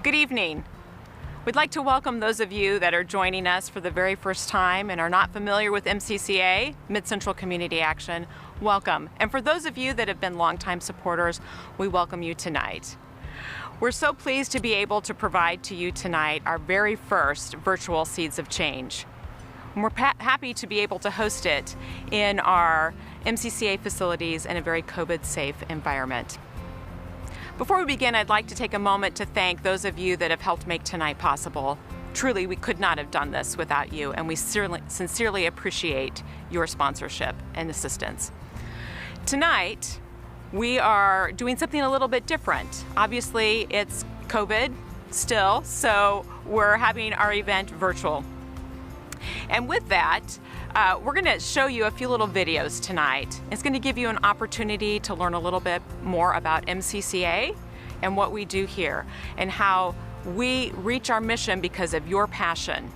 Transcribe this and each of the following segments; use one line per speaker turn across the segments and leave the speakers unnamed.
Good evening. We'd like to welcome those of you that are joining us for the very first time and are not familiar with MCCA, Mid-Central Community Action. Welcome. And for those of you that have been longtime supporters, we welcome you tonight. We're so pleased to be able to provide to you tonight our very first virtual Seeds of Change. And we're happy to be able to host it in our MCCA facilities in a very COVID-safe environment. Before we begin, I'd like to take a moment to thank those of you that have helped make tonight possible. Truly, we could not have done this without you, and we sincerely appreciate your sponsorship and assistance. Tonight, we are doing something a little bit different. Obviously, it's COVID still, so we're having our event virtual. And with that, we're going to show you a few little videos tonight. It's going to give you an opportunity to learn a little bit more about MCCA and what we do here and how we reach our mission because of your passion.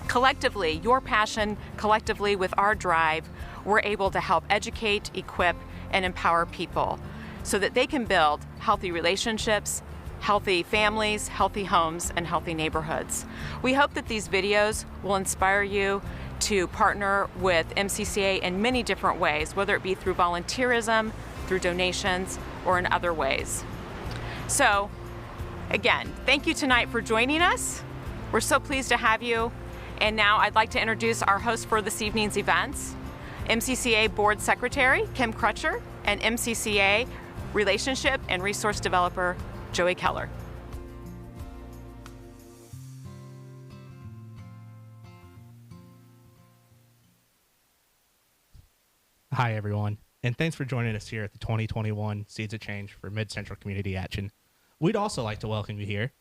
Collectively, your passion, collectively with our drive, we're able to help educate, equip, and empower people so that they can build healthy relationships, healthy families, healthy homes, and healthy neighborhoods. We hope that these videos will inspire you to partner with MCCA in many different ways, whether it be through volunteerism, through donations, or in other ways. So, again, thank you tonight for joining us. We're so pleased to have you. And now I'd like to introduce our host for this evening's events, MCCA Board Secretary, Kim Crutcher, and MCCA Relationship and Resource Developer, Joey Keller.
Hi, everyone, and thanks for joining us here at the 2021 Seeds of Change for Mid-Central Community Action. We'd also like to welcome you here.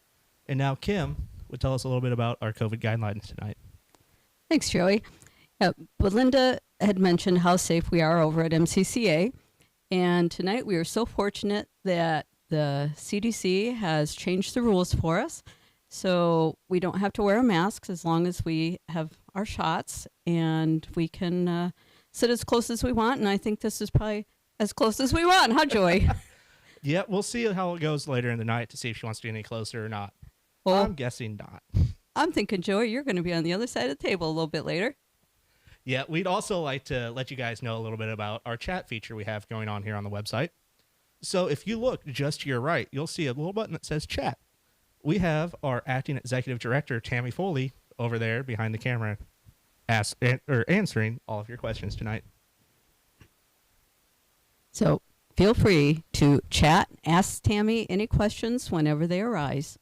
And now Kim would tell us a little bit about our COVID guidelines tonight.
Thanks, Joey. Belinda had mentioned how safe we are over at MCCA, and tonight we are so fortunate that the CDC has changed the rules for us, so we don't have to wear a mask as long as we have our shots, and we can sit as close as we want, and I think this is probably as close as we want, huh, Joey?
Yeah, we'll see how it goes later in the night to see if she wants to get any closer or not.
Well,
I'm guessing not.
I'm thinking, Joey, you're going to be on the other side of the table a little bit later.
Yeah, we'd also like to let you guys know a little bit about our chat feature we have going on here on the website. So if you look just to your right, you'll see a little button that says chat. We have our acting executive director, Tammy Foley, over there behind the camera answering all of your questions tonight.
So feel free to chat, ask Tammy any questions whenever they arise.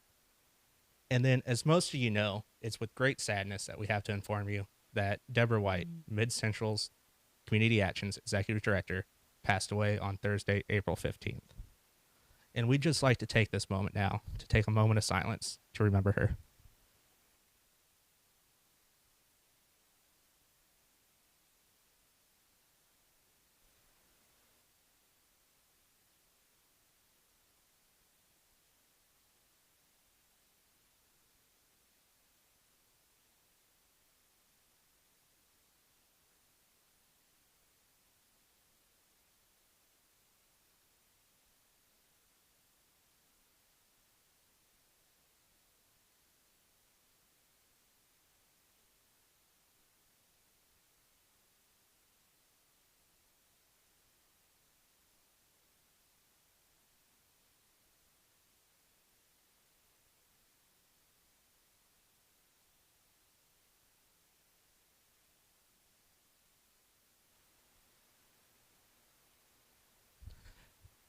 And then, as most of you know, it's with great sadness that we have to inform you that Deborah White, Mid-Central's Community Actions Executive Director, passed away on Thursday, April 15th. And we'd just like to take this moment now to take a moment of silence to remember her.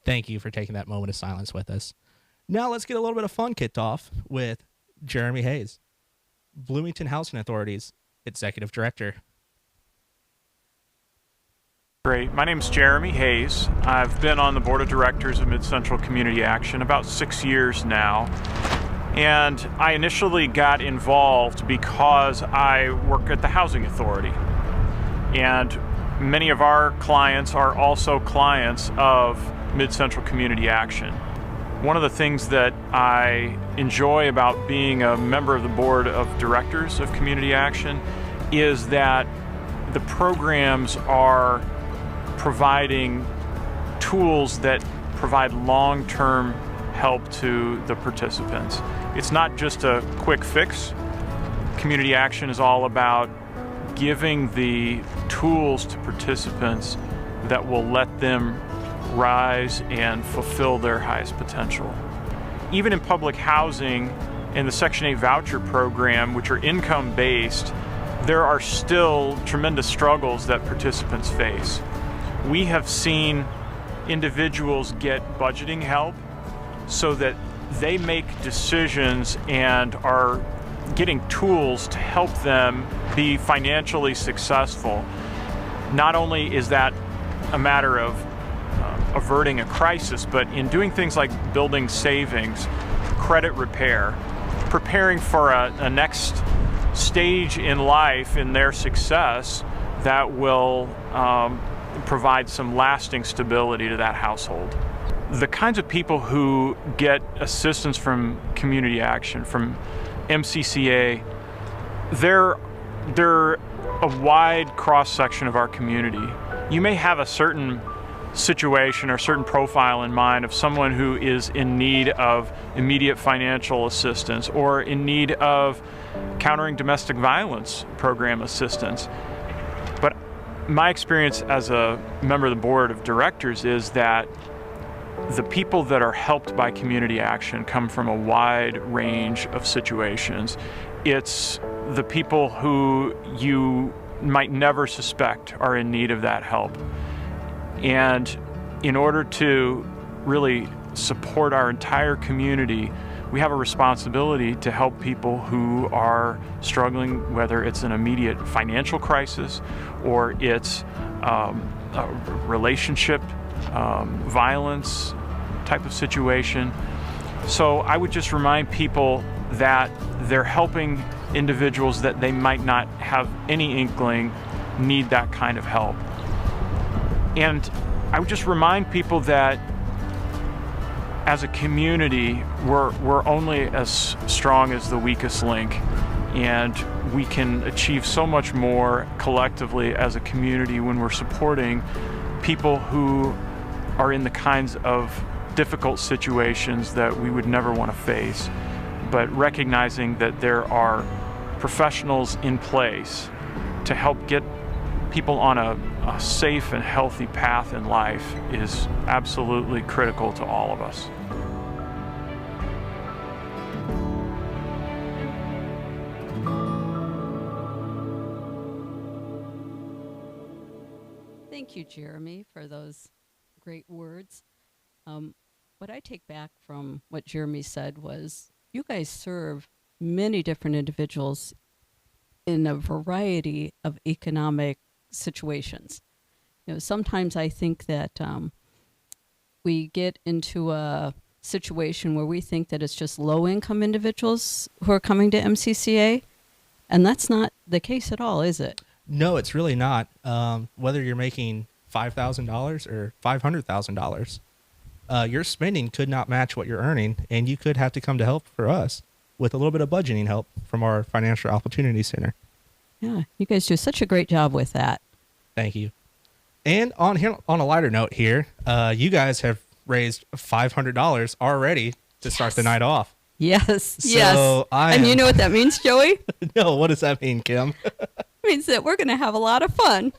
Thank you for taking that moment of silence with us. Now let's get a little bit of fun kicked off with Jeremy Hayes, Bloomington Housing Authority's Executive Director.
Great. My name is Jeremy Hayes. I've been on the Board of Directors of Mid-Central Community Action about 6 years now. And I initially got involved because I work at the Housing Authority. And many of our clients are also clients of Mid-Central Community Action. One of the things that I enjoy about being a member of the Board of Directors of Community Action is that the programs are providing tools that provide long-term help to the participants. it's not just a quick fix. Community action is all about giving the tools to participants that will let them rise and fulfill their highest potential. Even in public housing and the Section 8 voucher program, which are income-based, there are still tremendous struggles that participants face. We have seen individuals get budgeting help so that they make decisions and are getting tools to help them be financially successful. Not only is that a matter of averting a crisis, but in doing things like building savings, credit repair, preparing for a next stage in life in their success that will provide some lasting stability to that household. The kinds of people who get assistance from community action, from MCCA, they're a wide cross-section of our community. You may have a certain situation or certain profile in mind of someone who is in need of immediate financial assistance or in need of countering domestic violence program assistance. But my experience as a member of the board of directors is that the people that are helped by community action come from a wide range of situations. It's the people who you might never suspect are in need of that help. And in order to really support our entire community, we have a responsibility to help people who are struggling, whether it's an immediate financial crisis or it's a relationship violence type of situation. So I would just remind people that they're helping individuals that they might not have any inkling need that kind of help. And I would just remind people that as a community, we're only as strong as the weakest link, and we can achieve so much more collectively as a community when we're supporting people who are in the kinds of difficult situations that we would never want to face, but recognizing that there are professionals in place to help get people on a safe and healthy path in life is absolutely critical to all of us.
Thank you, Jeremy, for those great words. What I take back from what Jeremy said was you guys serve many different individuals in a variety of economic situations. You know, sometimes I think that we get into a situation where we think that it's just low-income individuals who are coming to MCCA, and that's not the case at all, is it?
No, it's really not. Whether you're making $5,000 or $500,000, your spending could not match what you're earning, and you could have to come to help for us with a little bit of budgeting help from our Financial Opportunity Center.
Yeah, you guys do such a great job with that.
Thank you. And on a lighter note here, you guys have raised $500 already to start the night off.
Yes,
So
yes. And you know what that means, Joey?
No, what does that mean, Kim?
It means that we're going to have a lot of fun.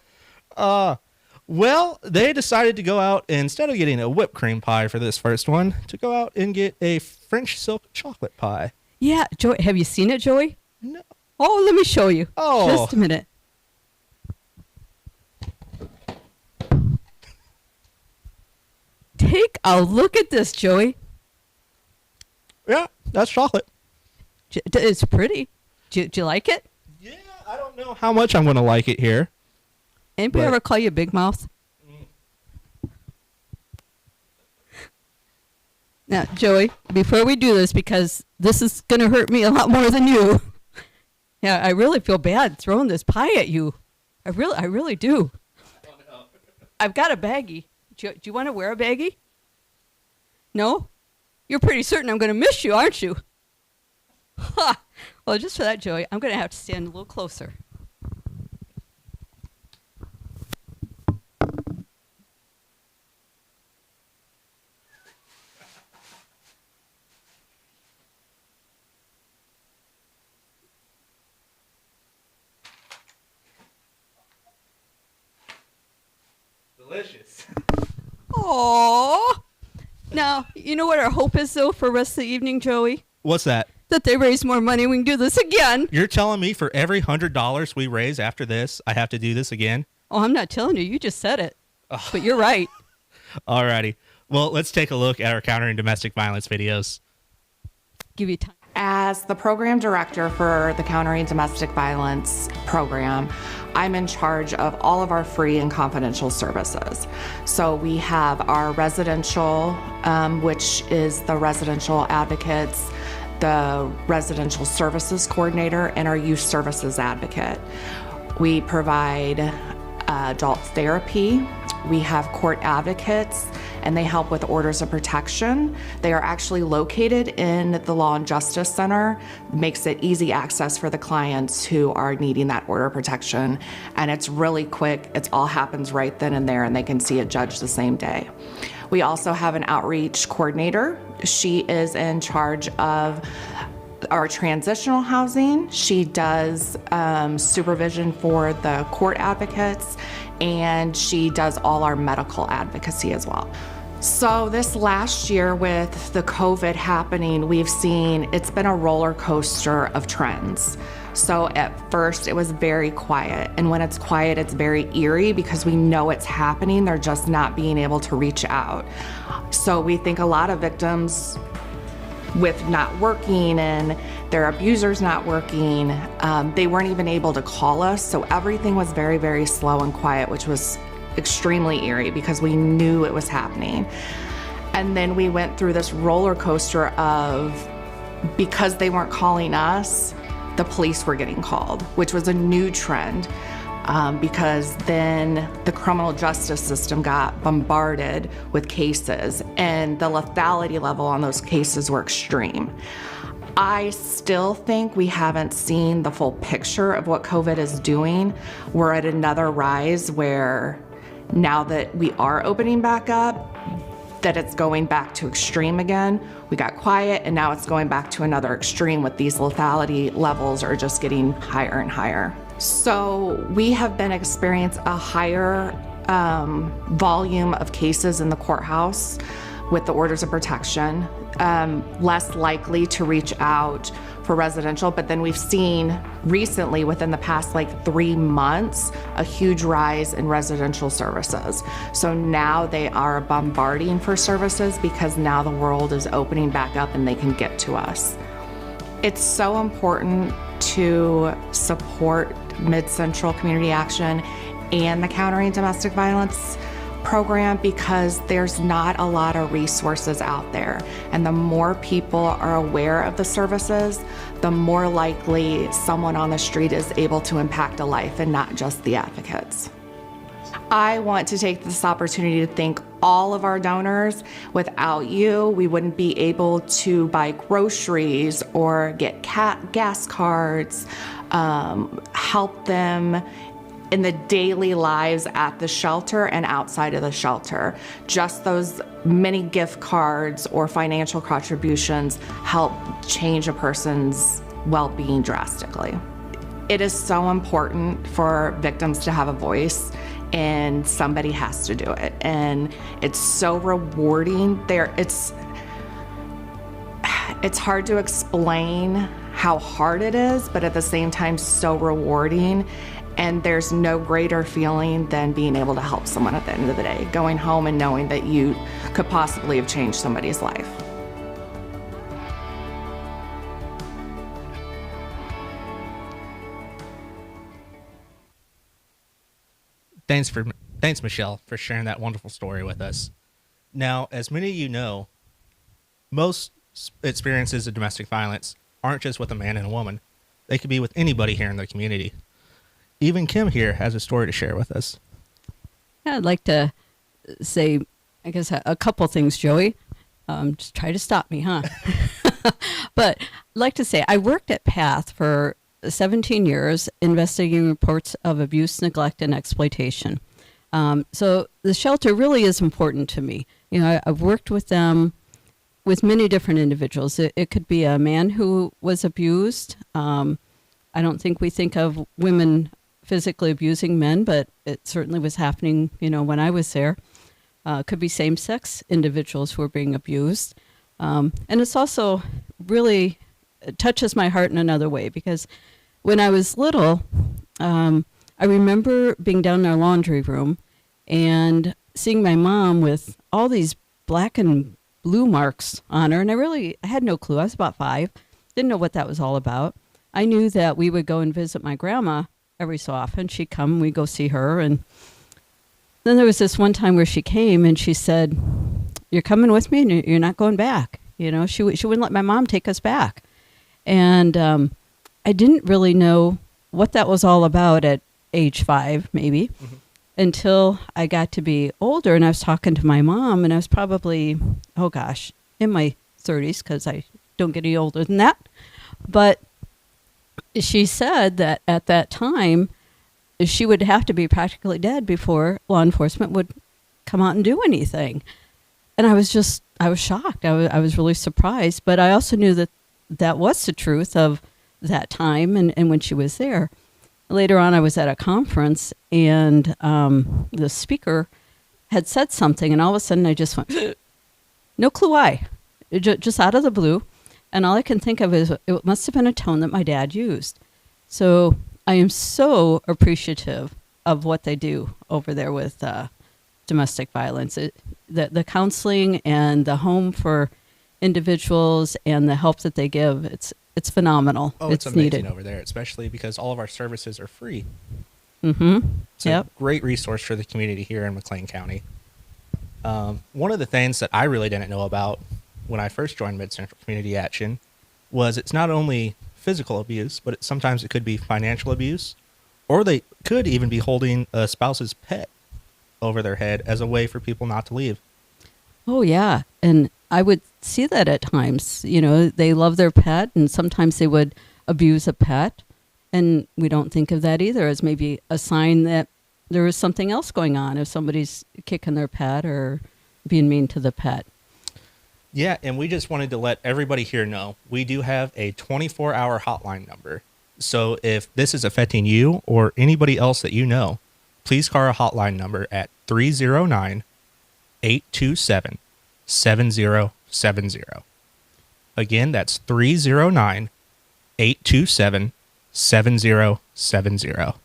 Well, they decided to go out, instead of getting a whipped cream pie for this first one, to go out and get a French silk chocolate pie.
Yeah, Joey, have you seen it, Joey?
No.
Oh, let me show you.
Oh.
Just a minute. Take a look at this, Joey.
Yeah, that's chocolate.
It's pretty. Do you like it?
Yeah, I don't know how much I'm going to like it here.
Anybody ever call you Big Mouth? Now, Joey, before we do this, because this is going to hurt me a lot more than you. Yeah, I really feel bad throwing this pie at you. I really do. I've got a baggie. Do you want to wear a baggie? No? You're pretty certain I'm going to miss you, aren't you? Ha! Well, just for that, Joey, I'm going to have to stand a little closer. Oh. Now, you know what our hope is, though, for the rest of the evening, Joey?
What's that?
That they raise more money. We can do this again.
You're telling me for every $100 we raise after this, I have to do this again?
Oh, I'm not telling you. You just said it. But you're right.
Alrighty. Well, let's take a look at our countering domestic violence videos.
Give you time.
As the program director for the Countering Domestic Violence program, I'm in charge of all of our free and confidential services. So we have our residential, which is the residential advocates, the residential services coordinator, and our youth services advocate. We provide adult therapy. We have court advocates, and they help with orders of protection. They are actually located in the Law and Justice Center. Makes it easy access for the clients who are needing that order of protection. And it's really quick. It all happens right then and there, and they can see a judge the same day. We also have an outreach coordinator. She is in charge of our transitional housing. She does supervision for the court advocates, and she does all our medical advocacy as well. So this last year with the COVID happening, we've seen it's been a roller coaster of trends. So at first it was very quiet, and when it's quiet, it's very eerie because we know it's happening. They're just not being able to reach out. So we think a lot of victims with not working and their abusers not working, they weren't even able to call us. So everything was very, very slow and quiet, which was extremely eerie because we knew it was happening. And then we went through this roller coaster of, because they weren't calling us, the police were getting called, which was a new trend. Because then the criminal justice system got bombarded with cases, and the lethality level on those cases were extreme. I still think we haven't seen the full picture of what COVID is doing. We're at another rise where now that we are opening back up, that it's going back to extreme again. We got quiet, and now it's going back to another extreme with these lethality levels are just getting higher and higher. So we have been experiencing a higher volume of cases in the courthouse with the orders of protection, less likely to reach out for residential, but then we've seen recently within the past 3 months, a huge rise in residential services. So now they are bombarding for services because now the world is opening back up and they can get to us. It's so important to support Mid-Central Community Action and the Countering Domestic Violence program because there's not a lot of resources out there. And the more people are aware of the services, the more likely someone on the street is able to impact a life and not just the advocates. I want to take this opportunity to thank all of our donors. Without you, we wouldn't be able to buy groceries or get gas cards, help them in the daily lives at the shelter and outside of the shelter. Just those many gift cards or financial contributions help change a person's well-being drastically. It is so important for victims to have a voice, and somebody has to do it. And it's so rewarding. It's hard to explain how hard it is, but at the same time, so rewarding. And there's no greater feeling than being able to help someone at the end of the day, going home and knowing that you could possibly have changed somebody's life.
Thanks, Michelle, for sharing that wonderful story with us. Now, as many of you know, most experiences of domestic violence aren't just with a man and a woman. They could be with anybody here in the community. Even Kim here has a story to share with us.
Yeah, I'd like to say, I guess, a couple things, Joey. Just try to stop me, huh? But I'd like to say I worked at PATH for 17 years investigating reports of abuse, neglect, and exploitation. So the shelter really is important to me. You know, I've worked with them with many different individuals. It could be a man who was abused. I don't think we think of women physically abusing men, but it certainly was happening, when I was there. Could be same-sex individuals who are being abused. And it's also really it touches my heart in another way, because when I was little, I remember being down in our laundry room and seeing my mom with all these black and blue marks on her. And I had no clue. I was about 5. Didn't know what that was all about. I knew that we would go and visit my grandma every so often. She'd come, we'd go see her. And then there was this one time where she came and she said, "You're coming with me and you're not going back." You know, she wouldn't let my mom take us back. And I didn't really know what that was all about at age 5, maybe, until I got to be older. And I was talking to my mom, and I was probably, in my 30s, because I don't get any older than that. But she said that at that time, she would have to be practically dead before law enforcement would come out and do anything. And I was shocked. I was really surprised. But I also knew that that was the truth of that time and when she was there. Later on, I was at a conference, and the speaker had said something, and all of a sudden I just went, no clue why, just out of the blue. And all I can think of is it must have been a tone that my dad used. So I am so appreciative of what they do over there with domestic violence. The counseling and the home for individuals and the help that they give, it's phenomenal.
Oh, it's amazing
needed
over there, especially because all of our services are free.
Mm-hmm.
It's a great resource for the community here in McLean County. One of the things that I really didn't know about when I first joined Mid-Central Community Action was it's not only physical abuse, but sometimes it could be financial abuse, or they could even be holding a spouse's pet over their head as a way for people not to leave.
Oh, yeah. And I would see that at times. You know, they love their pet, and sometimes they would abuse a pet. And we don't think of that either as maybe a sign that there is something else going on if somebody's kicking their pet or being mean to the pet.
Yeah, and we just wanted to let everybody here know we do have a 24-hour hotline number. So if this is affecting you or anybody else that you know, please call our hotline number at 309-827-7070. Again, that's 309-827-7070.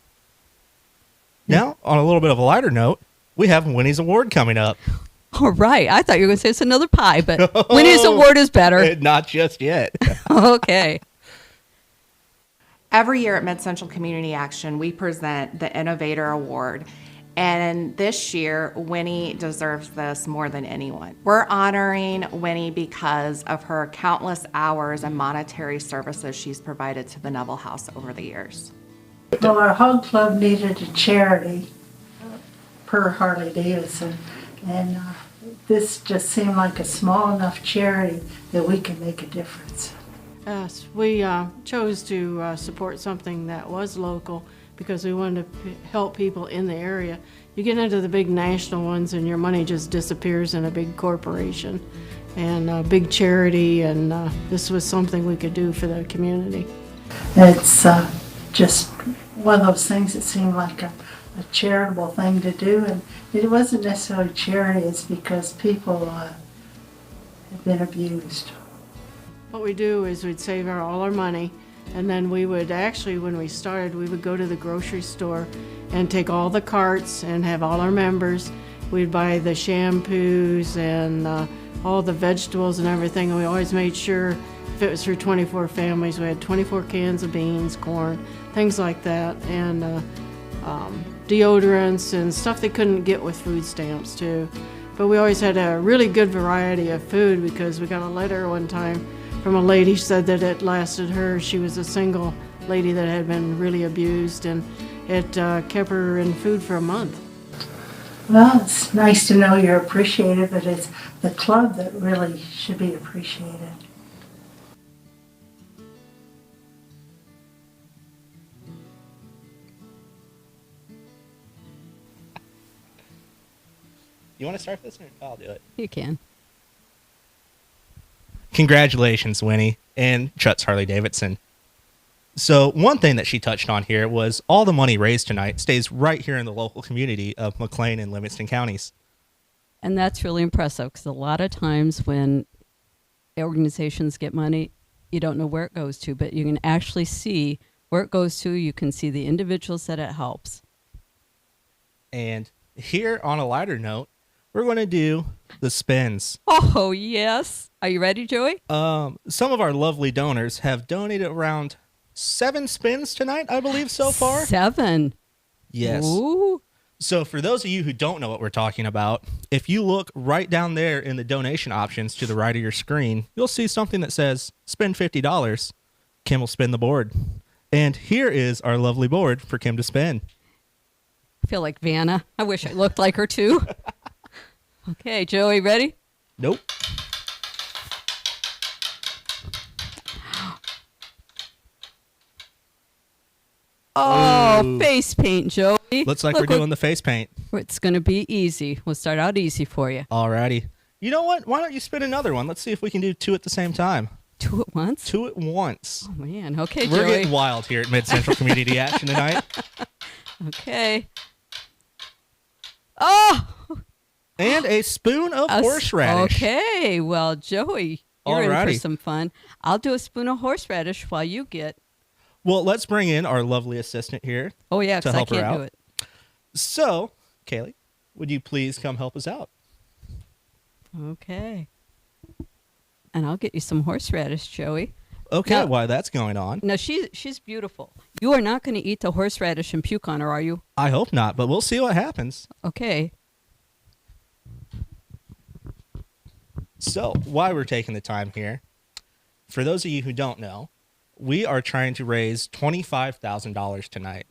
Now, on a little bit of a lighter note, we have Winnie's Award coming up.
All right. I thought you were going to say it's another pie, but Winnie's Award is better.
Not just yet.
Okay.
Every year at Mid-Central Community Action, we present the Innovator Award. And this year, Winnie deserves this more than anyone. We're honoring Winnie because of her countless hours and monetary services she's provided to the Neville House over the years.
Well, our Hog Club needed a charity per Harley Davidson, and this just seemed like a small enough charity that we could make a difference.
Yes, we chose to support something that was local because we wanted to help people in the area. You get into the big national ones and your money just disappears in a big corporation and a big charity, and this was something we could do for the community.
It's just one of those things that seemed like a charitable thing to do, and it wasn't necessarily charity, it's because people have been abused.
What we do is we'd save all our money, and then we would actually, when we started, we would go to the grocery store and take all the carts and have all our members. We'd buy the shampoos and all the vegetables and everything, and we always made sure if it was for 24 families, we had 24 cans of beans, corn, things like that, and deodorants and stuff they couldn't get with food stamps too. But we always had a really good variety of food because we got a letter one time from a lady said that it lasted her. She was a single lady that had been really abused, and it kept her in food for a month.
Well, it's nice to know you're appreciated, but it's the club that really should be appreciated.
You want to start this? Or I'll do it.
You can.
Congratulations, Winnie and Chuck's Harley Davidson. So one thing that she touched on here was all the money raised tonight stays right here in the local community of McLean and Livingston counties.
And that's really impressive because a lot of times when organizations get money, you don't know where it goes to, but you can actually see where it goes to. You can see the individuals that it helps.
And here on a lighter note, we're going to do the spins.
Oh, yes. Are you ready, Joey?
Some of our lovely donors have donated around 7 spins tonight, I believe, so far.
7.
Yes.
Ooh.
So for those of you who don't know what we're talking about, if you look right down there in the donation options to the right of your screen, you'll see something that says spend $50. Kim will spin the board. And here is our lovely board for Kim to spin.
I feel like Vanna. I wish I looked like her too. Okay, Joey, ready?
Nope.
Oh,
Ooh.
face paint, Joey.
Looks like we're doing the face paint.
It's going to be easy. We'll start out easy for you.
Alrighty. You know what? Why don't you spin another one? Let's see if we can do 2 at the same time.
2 at once?
2 at once.
Oh, man. Okay,
We're
Joey.
getting wild here at Mid Central Community Action tonight.
Okay. Oh!
And a spoon of horseradish.
Okay. Well, Joey, you're in for
Alrighty.
some fun. I'll do a spoon of horseradish while you get...
Well, let's bring in our lovely assistant here.
Oh, yeah,
to
because I
help her
can't
out.
do it.
So, Kaylee, would you please come help us out?
Okay. And I'll get you some horseradish, Joey.
Okay,
Now-
while that's going on.
Now, she's beautiful. You are not going to eat the horseradish and puke on her, are you?
I hope not, but we'll see what happens.
Okay.
So, while we're taking the time here, for those of you who don't know, we are trying to raise $25,000 tonight.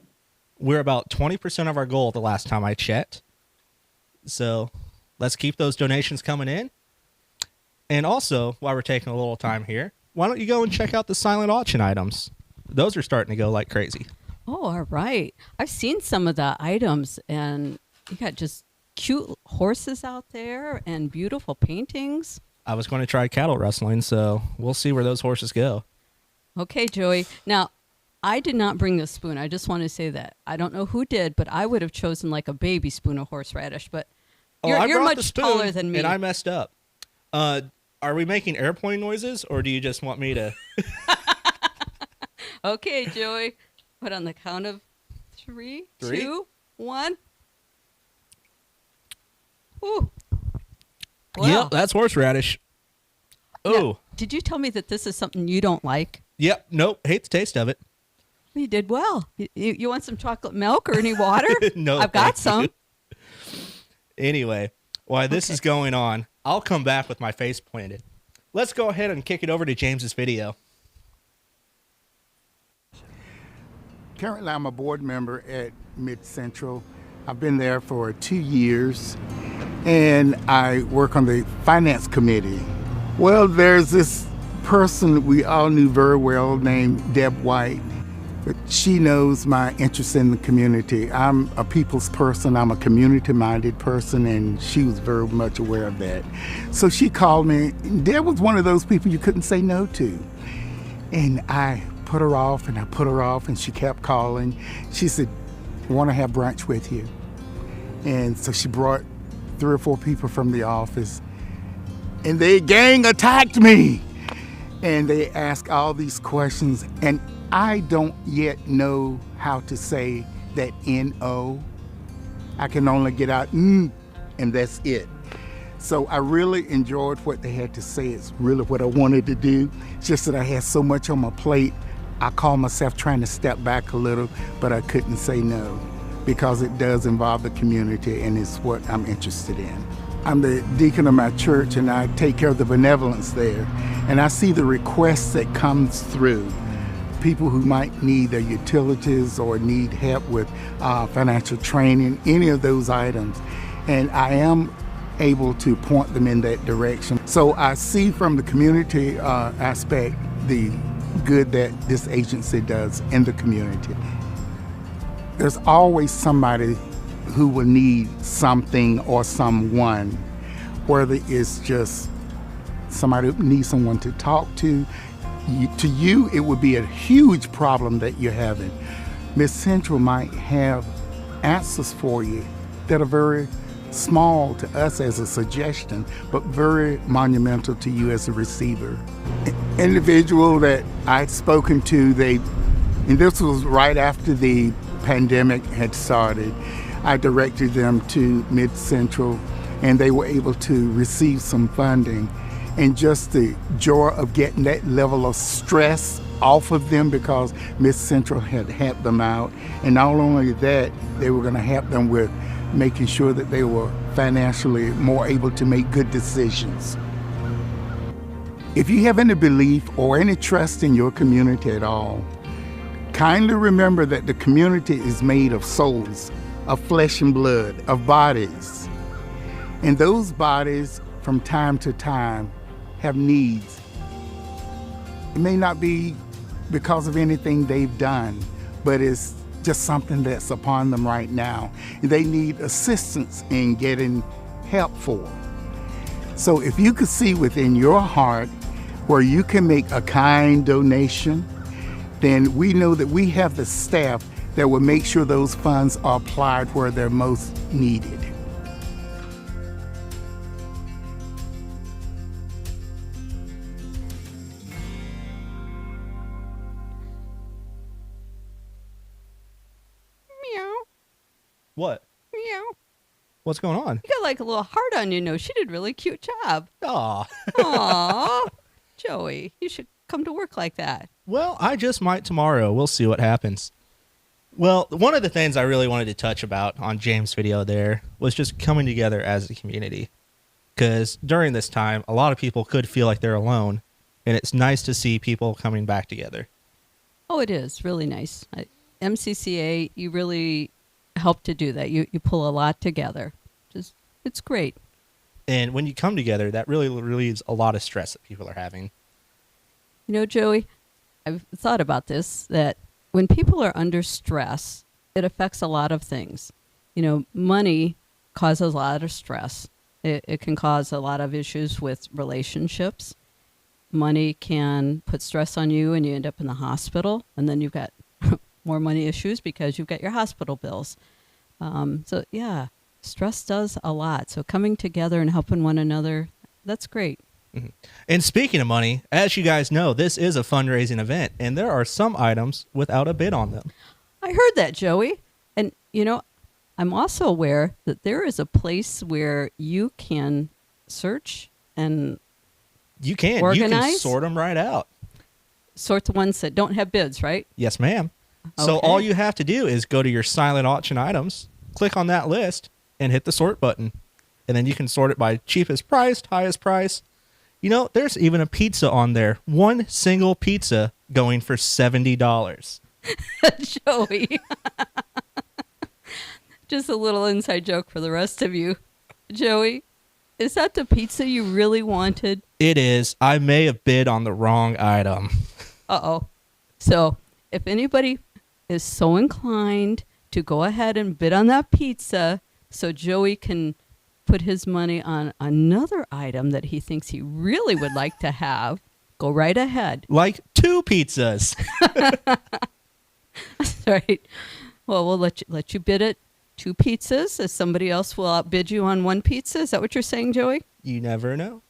We're about 20% of our goal the last time I checked. So, let's keep those donations coming in. And also, while we're taking a little time here, why don't you go and check out the silent auction items? Those are starting to go like crazy.
Oh, all right. I've seen some of the items, and you got just cute horses out there and beautiful paintings.
I was going to try cattle rustling, so we'll see where those horses go.
Okay, Joey. Now, I did not bring this spoon. I just want to say that. I don't know who did, but I would have chosen like a baby spoon of horseradish, but you're,
I
you're
brought the
much
spoon,
taller than me.
and I messed up. Are we making airplane noises, or do you just want me to...
Okay, Joey. Put on the count of 3,
3?
2, 1. Ooh. Wow.
Yep, that's horseradish. Oh,
Now, did you tell me that this is something you don't like?
yep, nope, hate the taste of it.
You did well. You want some chocolate milk or any water?
No,
I've got
thank
some.
you. Anyway, while this is going on, I'll come back with my face planted. Let's go ahead and kick it over to James's video.
Currently, I'm a board member at Mid Central. I've been there for 2 years, and I work on the finance committee. Well, there's this person we all knew very well named Deb White. But she knows my interest in the community. I'm a people's person, I'm a community-minded person, and she was very much aware of that. So she called me. Deb was one of those people you couldn't say no to. And I put her off, and I put her off, and she kept calling. She said, I want to have brunch with you. And so she brought 3 or 4 people from the office, and they gang attacked me. And they asked all these questions, and I don't yet know how to say that N-O. I can only get out and that's it. So I really enjoyed what they had to say. It's really what I wanted to do. It's just that I had so much on my plate. I called myself trying to step back a little, but I couldn't say no because it does involve the community and it's what I'm interested in. I'm the deacon of my church and I take care of the benevolence there. And I see the requests that comes through. People who might need their utilities or need help with financial training, any of those items. And I am able to point them in that direction. So I see from the community aspect the good that this agency does in the community. There's always somebody who will need something or someone, whether it's just somebody who needs someone to talk to. To you, it would be a huge problem that you're having. Miss Central might have answers for you that are very small to us as a suggestion, but very monumental to you as a receiver. Individual that I'd spoken to, and this was right after the pandemic had started, I directed them to Mid Central, and they were able to receive some funding. And just the joy of getting that level of stress off of them, because Mid Central had helped them out. And not only that, they were going to help them with making sure that they were financially more able to make good decisions. If you have any belief or any trust in your community at all, kindly remember that the community is made of souls, of flesh and blood, of bodies. And those bodies, from time to time, have needs. It may not be because of anything they've done, but it's just something that's upon them right now. They need assistance in getting help for. So if you could see within your heart where you can make a kind donation, then we know that we have the staff that will make sure those funds are applied where they're most needed.
Meow.
What?
Meow.
What's going on?
You got like a little heart on your nose. She did a really cute job.
Aw.
Aw. Joey, you should come to work like that.
Well, I just might tomorrow. We'll see what happens. Well, one of the things I really wanted to touch about on James' video there was just coming together as a community. Because during this time, a lot of people could feel like they're alone, and it's nice to see people coming back together.
Oh, it is really nice. MCCA, you really help to do that. You pull a lot together. It's great.
And when you come together, that really relieves a lot of stress that people are having.
You know, Joey, I've thought about this, that when people are under stress, it affects a lot of things. You know, money causes a lot of stress. It can cause a lot of issues with relationships. Money can put stress on you and you end up in the hospital, and then you've got more money issues because you've got your hospital bills. So, yeah, stress does a lot. So coming together and helping one another, that's great.
Mm-hmm. And speaking of money, as you guys know, this is a fundraising event, and there are some items without a bid on them.
I heard that, Joey. And, you know, I'm also aware that there is a place where you can search and
You can
organize?
sort them right out.
Sort the ones that don't have bids, right?
Yes, ma'am. So
Okay.
all you have to do is go to your silent auction items, click on that list, and hit the sort button. And then you can sort it by cheapest price, highest price. You know, there's even a pizza on there. One single pizza going for $70.
Joey. Just a little inside joke for the rest of you. Joey, is that the pizza you really wanted?
It is. I may have bid on the wrong item.
Uh-oh. So if anybody is so inclined to go ahead and bid on that pizza so Joey can put his money on another item that he thinks he really would like to have, go right ahead.
Like 2 pizzas.
That's right. Well, we'll let you bid it 2 pizzas, as somebody else will outbid you on 1 pizza. Is that what you're saying, Joey?
You never know.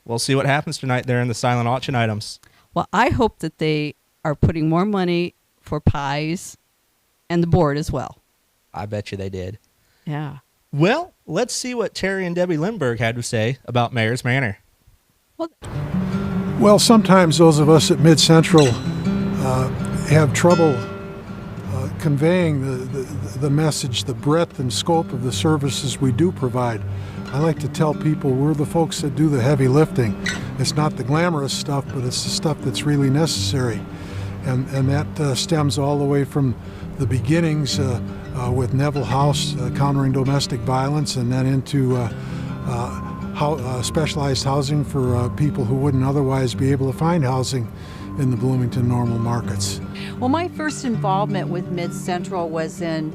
We'll see what happens tonight there in the silent auction items.
Well, I hope that they are putting more money for pies and the board as well.
I bet you they did.
Yeah.
Well, let's see what Terry and Debbie Lindbergh had to say about Mayor's Manor.
Well, sometimes those of us at Mid Central have trouble conveying the message, the breadth and scope of the services we do provide. I like to tell people we're the folks that do the heavy lifting. It's not the glamorous stuff, but it's the stuff that's really necessary. And that stems all the way from the beginnings with Neville House, countering domestic violence, and then into specialized housing for people who wouldn't otherwise be able to find housing in the Bloomington normal markets.
Well, my first involvement with Mid Central was in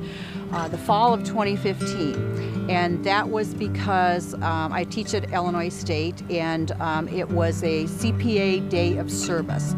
the fall of 2015, and that was because I teach at Illinois State, and it was a CPA day of service.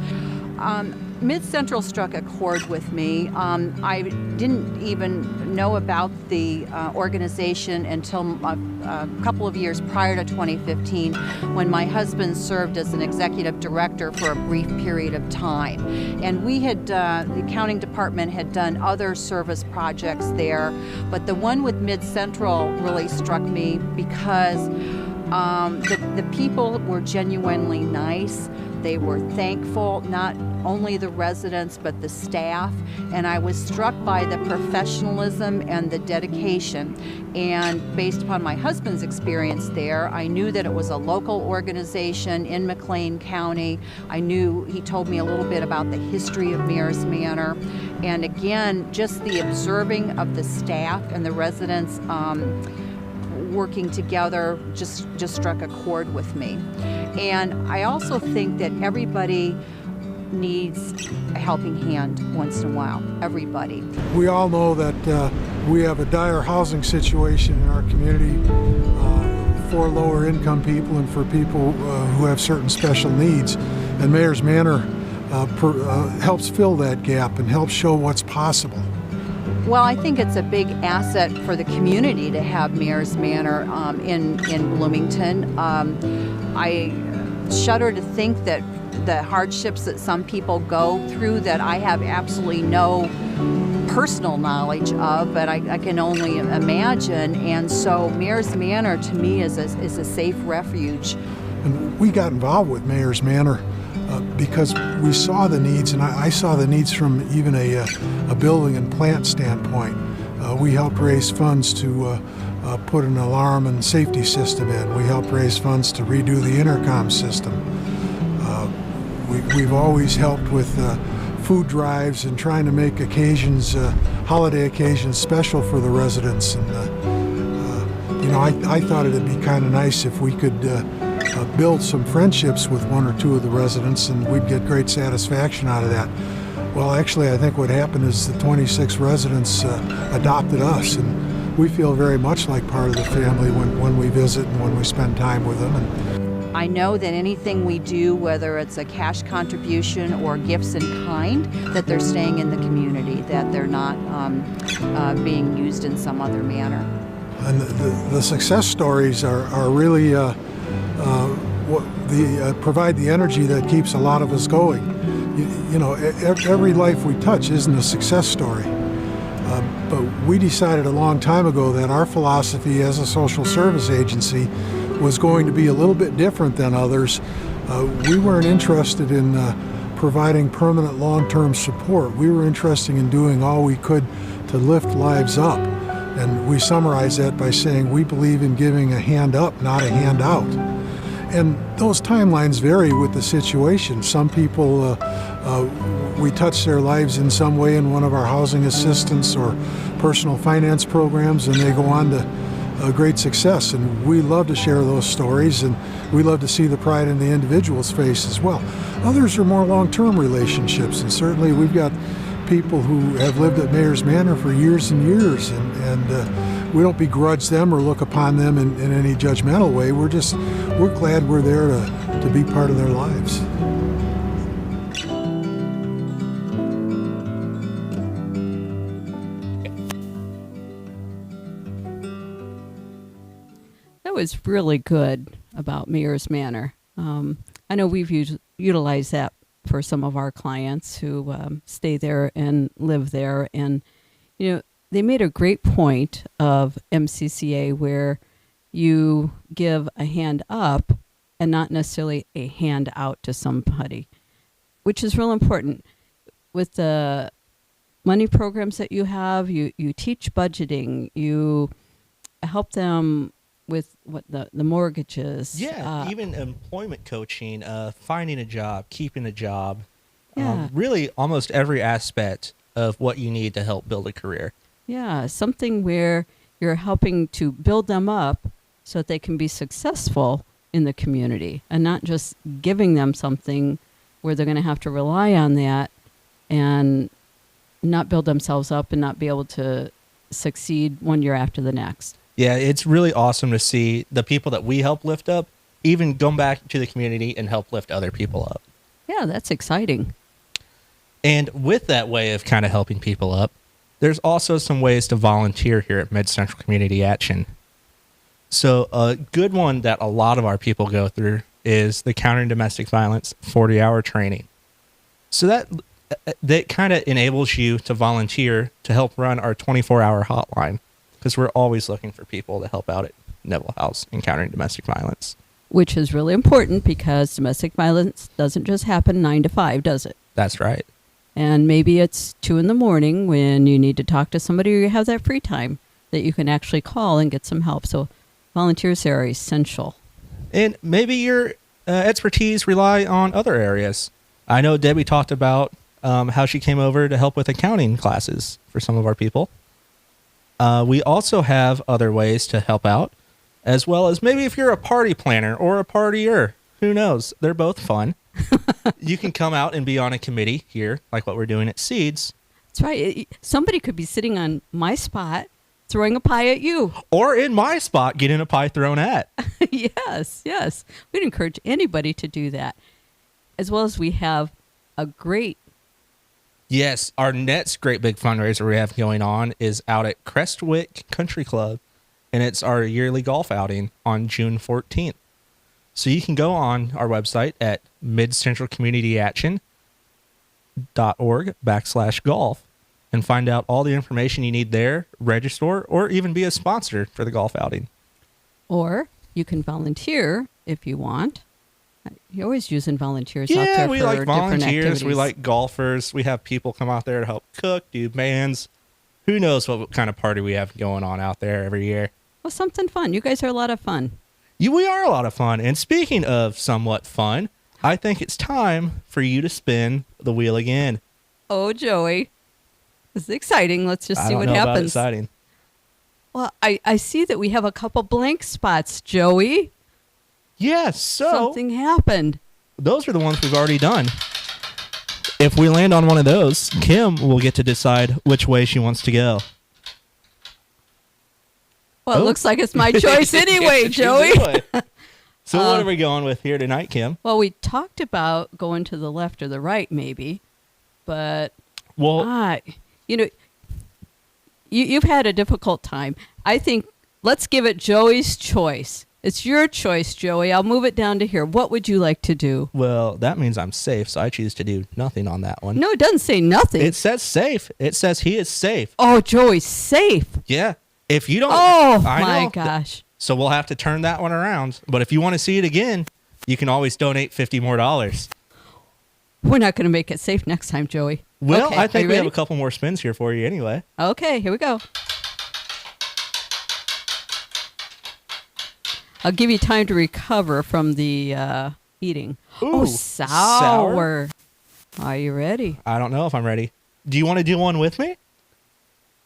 Mid-Central struck a chord with me. I didn't even know about the organization until a couple of years prior to 2015, when my husband served as an executive director for a brief period of time. And we had, the accounting department had done other service projects there, but the one with Mid-Central really struck me because the people were genuinely nice. They were thankful, not only the residents, but the staff. And I was struck by the professionalism and the dedication. And based upon my husband's experience there, I knew that it was a local organization in McLean County. He told me a little bit about the history of Mayor's Manor. And again, just the observing of the staff and the residents working together just struck a chord with me. And I also think that everybody needs a helping hand once in a while. Everybody.
We all know that we have a dire housing situation in our community for lower income people and for people who have certain special needs. And Mayor's Manor helps fill that gap and helps show what's possible.
Well, I think it's a big asset for the community to have Mayor's Manor in Bloomington. I shudder to think that the hardships that some people go through that I have absolutely no personal knowledge of, but I can only imagine. And so Mayor's Manor to me is a safe refuge.
And we got involved with Mayor's Manor because we saw the needs, and I saw the needs from even a building and plant standpoint. We helped raise funds to put an alarm and safety system in. We helped raise funds to redo the intercom system. We've always helped with food drives and trying to make occasions, holiday occasions, special for the residents. And I thought it'd be kind of nice if we could build some friendships with one or two of the residents, and we'd get great satisfaction out of that. Well, actually, I think what happened is the 26 residents adopted us, and we feel very much like part of the family when we visit and when we spend time with them. And
I know that anything we do, whether it's a cash contribution or gifts in kind, that they're staying in the community, that they're not being used in some other manner.
And the success stories are really provide the energy that keeps a lot of us going. Every life we touch isn't a success story. But we decided a long time ago that our philosophy as a social service agency was going to be a little bit different than others. We weren't interested in providing permanent long-term support. We were interested in doing all we could to lift lives up. And we summarize that by saying we believe in giving a hand up, not a hand out. And those timelines vary with the situation. Some people, we touch their lives in some way in one of our housing assistance or personal finance programs, and they go on to great success. And we love to share those stories, and we love to see the pride in the individual's face as well. Others are more long-term relationships, and certainly we've got people who have lived at Mayor's Manor for years and years, and we don't begrudge them or look upon them in any judgmental way. We're glad we're there to be part of their lives.
That was really good about Mayor's Manor. I know we've utilized that for some of our clients who stay there and live there. And, they made a great point of MCCA where you give a hand up and not necessarily a hand out to somebody, which is real important. With the money programs that you have, you teach budgeting, you help them with the mortgages.
Yeah, even employment coaching, finding a job, keeping a job,
Yeah.
really almost every aspect of what you need to help build a career.
Yeah, something where you're helping to build them up so that they can be successful in the community and not just giving them something where they're going to have to rely on that and not build themselves up and not be able to succeed one year after the next.
Yeah, it's really awesome to see the people that we help lift up even go back to the community and help lift other people up.
Yeah, that's exciting.
And with that way of kind of helping people up, there's also some ways to volunteer here at Mid Central Community Action. So a good one that a lot of our people go through is the Countering Domestic Violence 40-hour training. So that kind of enables you to volunteer to help run our 24-hour hotline, because we're always looking for people to help out at Neville House in countering domestic violence.
Which is really important because domestic violence doesn't just happen 9 to 5, does it?
That's right.
And maybe it's 2 in the morning when you need to talk to somebody, or you have that free time that you can actually call and get some help. So volunteers are essential.
And maybe your expertise rely on other areas. I know Debbie talked about how she came over to help with accounting classes for some of our people. We also have other ways to help out, as well as maybe if you're a party planner or a partier, who knows? They're both fun. You can come out and be on a committee here, like what we're doing at Seeds.
That's right. Somebody could be sitting on my spot throwing a pie at you.
Or in my spot, getting a pie thrown at.
Yes. We'd encourage anybody to do that. As well as we have a great...
Yes, our next great big fundraiser we have going on is out at Crestwick Country Club, and it's our yearly golf outing on June 14th. So you can go on our website at midcentralcommunityaction.org/golf and find out all the information you need there, register, or even be a sponsor for the golf outing.
Or you can volunteer if you want. You're always using volunteers out
Yeah,
there
we
for
like
different
volunteers.
activities.
We like golfers. We have people come out there to help cook, do bands. Who knows what kind of party we have going on out there every year.
Well, something fun. You guys are a lot of fun.
We are a lot of fun. And speaking of somewhat fun, I think it's time for you to spin the wheel again.
Oh, Joey. This is exciting. Let's just see
I
what
don't know about
happens.
exciting.
Well, I see that we have a couple blank spots, Joey.
Yes, so
Something happened.
those are the ones we've already done. If we land on one of those, Kim will get to decide which way she wants to go.
Well,
Oh.
it looks like it's my choice anyway, Joey.
So what are we going with here tonight, Kim?
Well, we talked about going to the left or the right, maybe, but
Well,
you've had a difficult time. I think let's give it Joey's choice. It's your choice, Joey. I'll move it down to here. What would you like to do?
well, that means I'm safe, so I choose to do nothing on that one.
No, it doesn't say nothing.
It says safe. It says he is safe.
Oh, Joey's safe.
Yeah. If you don't...
Oh,
I
my
know.
gosh.
So we'll have to turn that one around. But if you want to see it again, you can always donate $50 more.
We're not going to make it safe next time, Joey.
Well,
Okay,
I
are
think
you
we have
ready?
a couple more spins here for you anyway.
Okay, here we go. I'll give you time to recover from the eating.
Ooh,
sour. Are you ready?
I don't know if I'm ready. Do you want to do one with me?